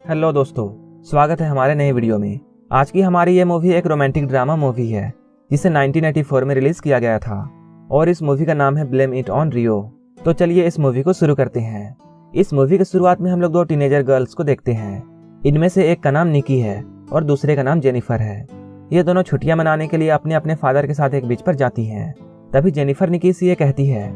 Hello दोस्तों, स्वागत है हमारे नए वीडियो में। आज की हमारी ये मूवी एक रोमांटिक ड्रामा मूवी है जिसे 1984 में रिलीज किया गया था और इस मूवी का नाम है ब्लेम इट ऑन रियो। तो चलिए इस मूवी को शुरू करते हैं। इस मूवी की शुरुआत में हम लोग दो टीनेजर गर्ल्स को देखते हैं। इनमें से एक का नाम निकी है और दूसरे का नाम जेनिफर है। ये दोनों छुट्टियां मनाने के लिए अपने अपने फादर के साथ एक बीच पर जाती हैं। तभी जेनिफर निकी से ये कहती है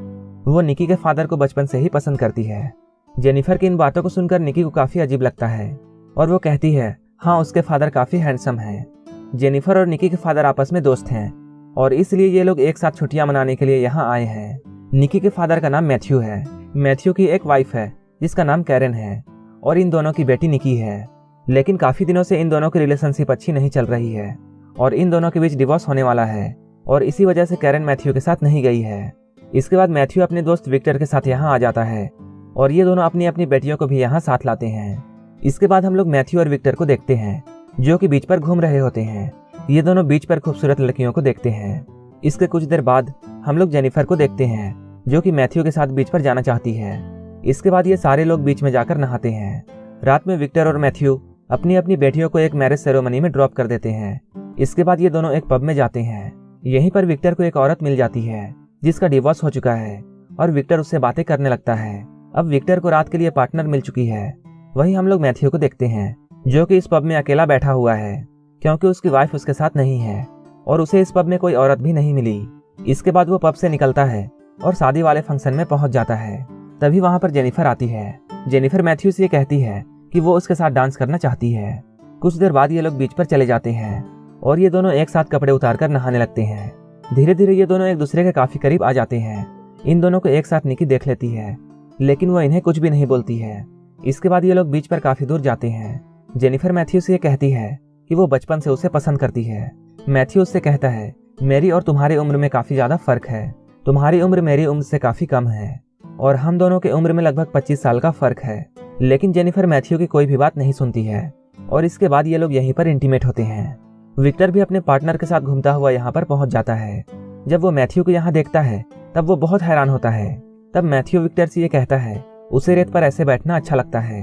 वो निकी के फादर को बचपन से ही पसंद करती है। जेनिफर की इन बातों को सुनकर निकी को काफी अजीब लगता है और वो कहती है हाँ, उसके फादर काफी हैंडसम हैं। जेनिफर और निकी के फादर आपस में दोस्त हैं और इसलिए ये लोग एक साथ छुट्टियां मनाने के लिए यहाँ आए हैं। निकी के फादर का नाम मैथ्यू है। मैथ्यू की एक वाइफ है जिसका नाम कैरन है और इन दोनों की बेटी निकी है। लेकिन काफी दिनों से इन दोनों की रिलेशनशिप अच्छी नहीं चल रही है और इन दोनों के बीच डिवोर्स होने वाला है और इसी वजह से कैरन मैथ्यू के साथ नहीं गई है। इसके बाद मैथ्यू अपने दोस्त विक्टर के साथ यहाँ आ जाता है और ये दोनों अपनी अपनी बेटियों को भी यहाँ साथ लाते हैं। इसके बाद हम लोग मैथ्यू और विक्टर को देखते हैं जो कि बीच पर घूम रहे होते हैं। ये दोनों बीच पर खूबसूरत लड़कियों को देखते हैं। इसके कुछ देर बाद हम लोग जेनिफर को देखते हैं जो कि मैथ्यू के साथ बीच पर जाना चाहती है। इसके बाद ये सारे लोग बीच में जाकर नहाते हैं। रात में विक्टर और मैथ्यू अपनी अपनी बेटियों को एक मैरिज सेरेमनी में ड्रॉप कर देते हैं। इसके बाद ये दोनों एक पब में जाते हैं। यहीं पर विक्टर को एक औरत मिल जाती है जिसका डिवोर्स हो चुका है और विक्टर उससे बातें करने लगता है। अब विक्टर को रात के लिए पार्टनर मिल चुकी है। वहीं हम लोग मैथ्यू को देखते हैं जो कि इस पब में अकेला बैठा हुआ है क्योंकि उसकी वाइफ उसके साथ नहीं है और उसे इस पब में कोई औरत भी नहीं मिली। इसके बाद वो पब से निकलता है और शादी वाले फंक्शन में पहुंच जाता है। तभी वहां पर जेनिफर आती है। जेनिफर मैथ्यू से ये कहती है कि वो उसके साथ डांस करना चाहती है। कुछ देर बाद ये लोग बीच पर चले जाते हैं और ये दोनों एक साथ कपड़े उतारकर नहाने लगते हैं। धीरे धीरे ये दोनों एक दूसरे के काफी करीब आ जाते हैं। इन दोनों को एक साथ निकी देख लेती है लेकिन वो इन्हें कुछ भी नहीं बोलती है। इसके बाद ये लोग बीच पर काफी दूर जाते हैं। जेनिफर मैथ्यू से ये कहती है कि वो बचपन से उसे पसंद करती है। मैथ्यू उससे कहता है मेरी और तुम्हारी उम्र में काफी ज्यादा फर्क है। तुम्हारी उम्र मेरी उम्र से काफी कम है और हम दोनों के उम्र में लगभग 25 साल का फर्क है। लेकिन जेनिफर मैथ्यू की कोई भी बात नहीं सुनती है और इसके बाद ये लोग यहीं पर इंटीमेट होते हैं। विक्टर भी अपने पार्टनर के साथ घूमता हुआ यहाँ पर पहुंच जाता है। जब वो मैथ्यू को यहाँ देखता है तब वो बहुत हैरान होता है। तब मैथ्यू विक्टर से ये कहता है उसे रेत पर ऐसे बैठना अच्छा लगता है।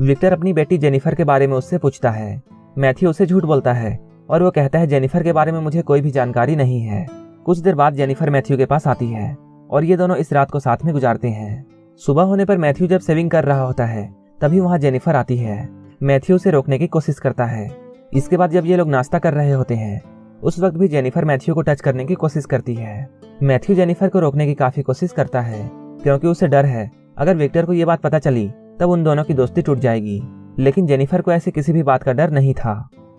विक्टर अपनी बेटी जेनिफर के बारे में उससे पूछता है। मैथ्यू उसे झूठ बोलता है और वो कहता है जेनिफर के बारे में मुझे कोई भी जानकारी नहीं है। कुछ देर बाद जेनिफर मैथ्यू के पास आती है और ये दोनों इस रात को साथ में गुजारते हैं। सुबह होने पर मैथ्यू जब सेविंग कर रहा होता है तभी वहाँ जेनिफर आती है। मैथ्यू उसे रोकने की कोशिश करता है। इसके बाद जब ये लोग नाश्ता कर रहे होते हैं उस वक्त भी जेनिफर मैथ्यू को टच करने की कोशिश करती है। मैथ्यू जेनिफर को रोकने की काफी कोशिश करता है क्योंकि उसे डर है अगर विक्टर को ये बात पता चली तब उन दोनों की दोस्ती टूट जाएगी। लेकिन जेनिफर को ऐसे किसी भी बात का डर नहीं था।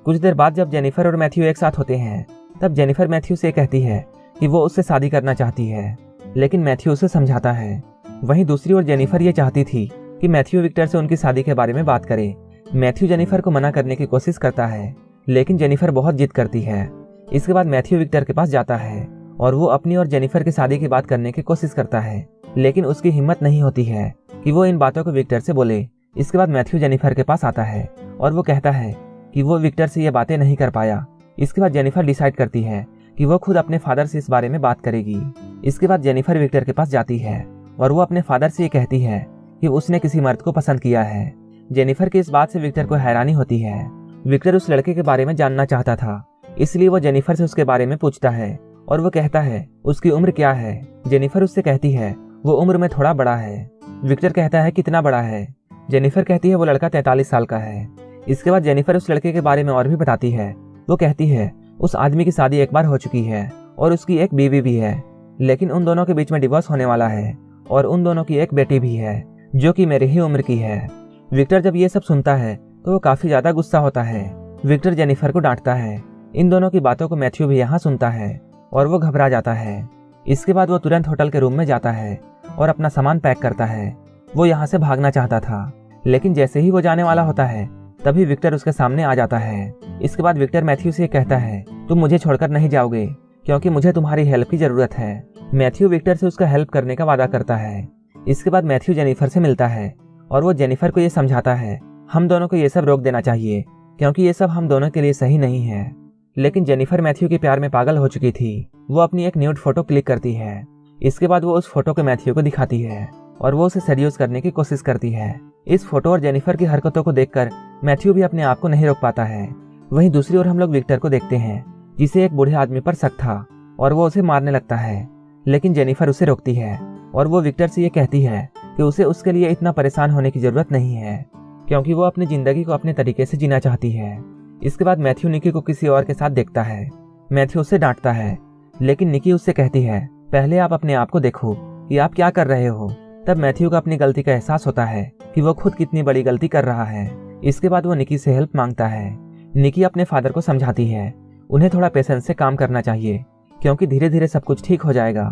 कुछ देर बाद जब जेनिफर और मैथ्यू एक साथ होते हैं तब जेनिफर मैथ्यू से कहती है कि वो उससे शादी करना चाहती है लेकिन मैथ्यू उसे समझाता है। वहीं दूसरी ओर जेनिफर ये चाहती थी कि मैथ्यू विक्टर से उनकी शादी के बारे में बात करे। मैथ्यू जेनिफर को मना करने की कोशिश करता है लेकिन जेनिफर बहुत जिद करती है। इसके बाद मैथ्यू विक्टर के पास जाता है और वो अपनी और जेनिफर की शादी की बात करने की कोशिश करता है लेकिन उसकी हिम्मत नहीं होती है कि वो इन बातों को विक्टर से बोले। इसके बाद मैथ्यू जेनिफर के पास आता है और वो कहता है कि वो विक्टर से ये बातें नहीं कर पाया। इसके बाद जेनिफर डिसाइड करती है कि वो खुद अपने फादर से इस बारे में बात करेगी। इसके बाद जेनिफर विक्टर के पास जाती है और वो अपने फादर से ये कहती है कि उसने किसी मर्द को पसंद किया है। जेनिफर की इस बात से विक्टर को हैरानी होती है। विक्टर उस लड़के के बारे में जानना चाहता था इसलिए वो जेनिफर से उसके बारे में पूछता है और वो कहता है उसकी उम्र क्या है। जेनिफर उससे कहती है वो उम्र में थोड़ा बड़ा है। विक्टर कहता है कितना बड़ा है। जेनिफर कहती है वो लड़का 43 साल का है। इसके बाद जेनिफर उस लड़के के बारे में और भी बताती है। वो कहती है उस आदमी की शादी एक बार हो चुकी है और उसकी एक बीवी भी है लेकिन उन दोनों के बीच में डिवोर्स होने वाला है और उन दोनों की एक बेटी भी है जो कि मेरी ही उम्र की है। विक्टर जब ये सब सुनता है तो वो काफी ज्यादा गुस्सा होता है। विक्टर जेनिफर को डांटता है। इन दोनों की बातों को मैथ्यू भी यहाँ सुनता है और वो घबरा जाता है। इसके बाद वो तुरंत होटल के रूम में जाता है और अपना सामान पैक करता है। वो यहाँ से भागना चाहता था लेकिन जैसे ही वो जाने वाला होता है तभी विक्टर उसके सामने आ जाता है। इसके बाद विक्टर मैथ्यू से कहता है तुम मुझे छोड़कर नहीं जाओगे क्योंकि मुझे तुम्हारी हेल्प की जरूरत है। मैथ्यू विक्टर से उसका हेल्प करने का वादा करता है। इसके बाद मैथ्यू जेनिफर से मिलता है और वो जेनिफर को ये समझाता है हम दोनों को ये सब रोक देना चाहिए क्योंकि ये सब हम दोनों के लिए सही नहीं है। लेकिन जेनिफर मैथ्यू के प्यार में पागल हो चुकी थी। वो अपनी एक न्यूड फोटो क्लिक करती है। इसके बाद वो उस फोटो को मैथ्यू को दिखाती है और वो उसे सेड्यूस करने की कोशिश करती है। इस फोटो और जेनिफर की हरकतों को देखकर मैथ्यू भी अपने आप को नहीं रोक पाता है। वहीं दूसरी ओर हम लोग विक्टर को देखते हैं, जिसे एक बूढ़े आदमी पर शक था और वो उसे मारने लगता है। लेकिन जेनिफर उसे रोकती है और वो विक्टर से ये कहती है कि उसे उसके लिए इतना परेशान होने की जरूरत नहीं है, क्योंकि वो अपनी जिंदगी को अपने तरीके से जीना चाहती है। इसके बाद मैथ्यू निकी को किसी और के साथ देखता है। मैथ्यू उसे डांटता है, लेकिन निकी उससे कहती है, पहले आप अपने आप को देखो कि आप क्या कर रहे हो। तब मैथ्यू को अपनी गलती का एहसास होता है कि वो खुद कितनी बड़ी गलती कर रहा है। इसके बाद वो निकी से हेल्प मांगता है। निकी अपने फादर को समझाती है उन्हें थोड़ा पेशेंस से काम करना चाहिए, क्योंकि धीरे धीरे सब कुछ ठीक हो जाएगा।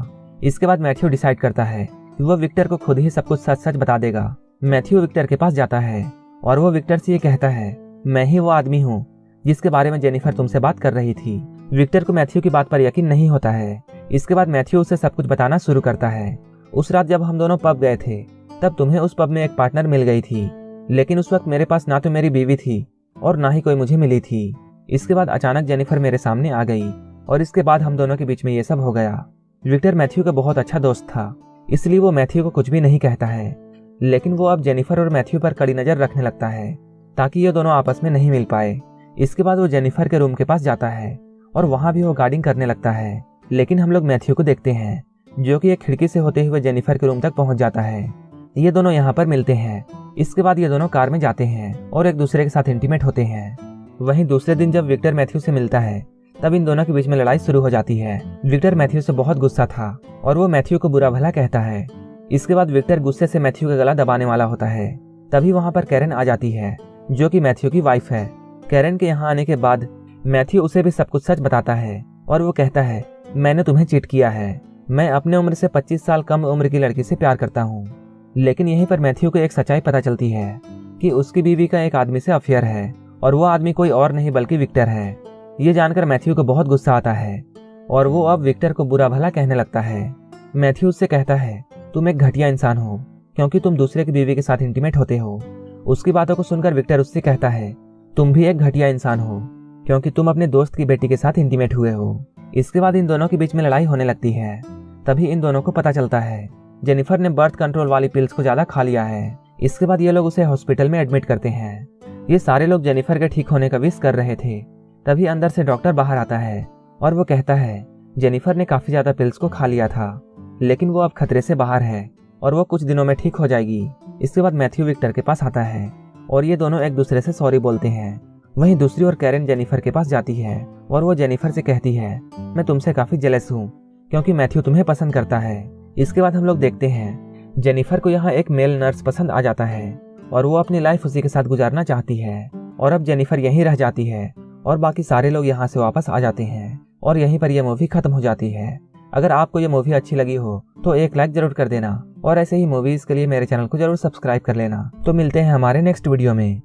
इसके बाद मैथ्यू डिसाइड करता है कि वो विक्टर को खुद ही सब कुछ सच सच बता देगा। मैथ्यू विक्टर के पास जाता है और वो विक्टर से ये कहता है, मैं ही वो आदमी हूँ जिसके बारे में जेनिफर तुमसे बात कर रही थी। विक्टर को मैथ्यू की बात पर यकीन नहीं होता है। इसके बाद मैथ्यू उसे सब कुछ बताना शुरू करता है। उस रात जब हम दोनों पब गए थे, तब तुम्हें उस पब में एक पार्टनर मिल गई थी, लेकिन उस वक्त मेरे पास ना तो मेरी बीवी थी और ना ही कोई मुझे मिली थी। इसके बाद अचानक जेनिफर मेरे सामने आ गई और इसके बाद हम दोनों के बीच में ये सब हो गया। विक्टर मैथ्यू का बहुत अच्छा दोस्त था, इसलिए वो मैथ्यू को कुछ भी नहीं कहता है, लेकिन वो अब जेनिफर और मैथ्यू पर कड़ी नजर रखने लगता है ताकि ये दोनों आपस में नहीं मिल पाए। इसके बाद वो जेनिफर के रूम के पास जाता है और वहां भी वो गार्डिंग करने लगता है। लेकिन हम लोग मैथ्यू को देखते हैं, जो कि एक खिड़की से होते हुए जेनिफर के रूम तक पहुंच जाता है। ये दोनों यहाँ पर मिलते हैं। इसके बाद ये दोनों कार में जाते हैं और एक दूसरे के साथ इंटीमेट होते हैं। वहीं दूसरे दिन जब विक्टर मैथ्यू से मिलता है, तब इन दोनों के बीच में लड़ाई शुरू हो जाती है। विक्टर मैथ्यू से बहुत गुस्सा था और वो मैथ्यू को बुरा भला कहता है। इसके बाद विक्टर गुस्से से मैथ्यू का गला दबाने वाला होता है। तभी वहां पर कैरन आ जाती है, जो कि मैथ्यू की वाइफ है। कैरन के यहाँ आने के बाद मैथ्यू उसे भी सब कुछ सच बताता है और वो कहता है, मैंने तुम्हें चीट किया है। मैं अपने उम्र से 25 साल कम उम्र की लड़की से प्यार करता हूँ। लेकिन यहीं पर मैथ्यू को एक सच्चाई पता चलती है कि उसकी बीवी का एक आदमी से अफेयर है और वो आदमी कोई और नहीं बल्कि विक्टर है। ये जानकर मैथ्यू को बहुत गुस्सा आता है और वो अब विक्टर को बुरा भला कहने लगता है। मैथ्यू उससे कहता है, तुम एक घटिया इंसान हो क्योंकि तुम दूसरे की बीवी के साथ इंटीमेट होते हो। उसकी बातों को सुनकर विक्टर उससे कहता है, तुम भी एक घटिया इंसान हो क्योंकि तुम अपने दोस्त की बेटी के साथ इंटीमेट हुए हो। इसके बाद इन दोनों के बीच में लड़ाई होने लगती है। तभी इन दोनों को पता चलता है जेनिफर ने बर्थ कंट्रोल वाली पिल्स को ज्यादा खा लिया है। इसके बाद ये लोग उसे हॉस्पिटल में एडमिट करते हैं। ये सारे लोग जेनिफर के ठीक होने का विश कर रहे थे। तभी अंदर से डॉक्टर बाहर आता है और वो कहता है, जेनिफर ने काफी ज्यादा पिल्स को खा लिया था, लेकिन वो अब खतरे से बाहर है और वो कुछ दिनों में ठीक हो जाएगी। इसके बाद मैथ्यू विक्टर के पास आता है और ये दोनों एक दूसरे से सॉरी बोलते हैं। वहीं दूसरी ओर कैरन जेनिफर के पास जाती है और वो जेनिफर से कहती है, मैं तुमसे काफी जेलस हूँ क्योंकि मैथ्यू तुम्हें पसंद करता है। इसके बाद हम लोग देखते हैं जेनिफर को यहाँ एक मेल नर्स पसंद आ जाता है और वो अपनी लाइफ उसी के साथ गुजारना चाहती है। और अब जेनिफर यहीं रह जाती है और बाकी सारे लोग यहाँ से वापस आ जाते हैं और यहीं पर यह मूवी खत्म हो जाती है। अगर आपको ये मूवी अच्छी लगी हो तो एक लाइक जरूर कर देना और ऐसे ही मूवीज के लिए मेरे चैनल को जरूर सब्सक्राइब कर लेना। तो मिलते हैं हमारे नेक्स्ट वीडियो में।